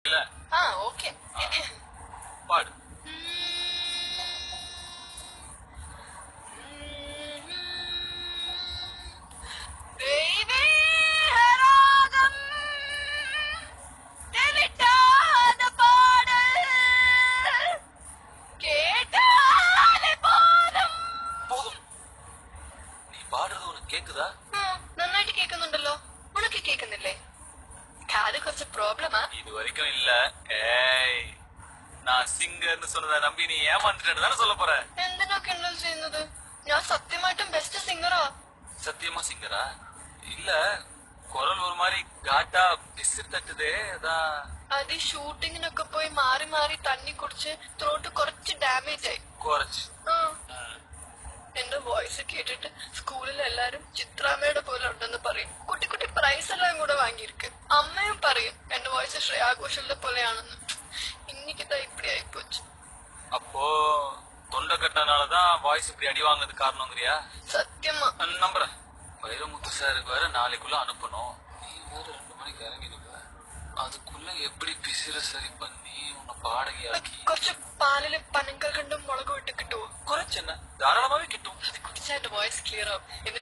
இல்ல ஓகே பாடு. போதும். நீ பாடுறது உனக்கு கேக்குதா? നന്നായിട്ട് കേൾക്കുന്നുണ്ടല്ലോ ഉണക്ക് കേൾക്കുന്നില്ലേ കാത് കുറച്ച് പ്രോബ്ലമാ இது வரைக்கும் இல்ல. ஏய், நான் சிங்கர்னு சொன்னதை நம்பி நீ ஏமாந்துட்டேன்னு தானே சொல்ல போற? എന്തിനാ കിണ്ടൽ ചെയ്യുന്നത് ഞാൻ സത്യമായിട്ടും ബെസ്റ്റ് സിംഗറാ சத்தியமா சிங்கரா? இல்ல, குரல் ஒரு மாதிரி காட்டா பிசு தட்டுதே, அதான். അത് ഈ ഷൂട്ടിങ്ങിനൊക്കെ പോയി മാറി മാറി തണ്ണി കുടിച്ച് ത്രോട്ട് കുറച്ച് ഡാമേജ് ആയി குறைச்சு. ആ. എന്റെ വോയിസ് കേട്ടിട്ട് സ്കൂളിൽ എല്ലാരും ചിത്രാമ്മയുടെ പോലെ ഉണ്ടെന്ന് പറയും കുട്ടി കുട്ടി പ്രൈസ് എല്ലാം കൂടെ വാങ്ങിയിരിക്ക് അമ്മയും പറയും എന്റെ വോയിസ് ശ്രേയാഘോഷന്റെ പോലെയാണെന്ന് ഇന്നിക്കിതാ ഇപ്പടി ആയിപ്പോച്ചു அப்போ தொண்டை கட்டினாலதான் வாய்ஸ் இப்படி அடி வாங்குறது காரணங்கிறியா? സത്യമാ நம்புறேன். வைரமுத்து சாருக்கு வேற நாளைக்குள்ள அனுப்பணும். நீ வேற 2 மணிக்கு இறங்கிடுவ. அதுக்குள்ள எப்படி பிசிற சரி பண்ணி உன்னை பாடகையாக்கி. കുറച്ച് പാലില് പനങ്കൽക്കണ്ടും മുളകും ഇട്ട് കിട്ടുമോ குறைச்சு என்ன, தாராளமாவே கிட்டும். അത് കുടിച്ചാ എന്റെ വോയിസ് ക്ലിയർ ആവും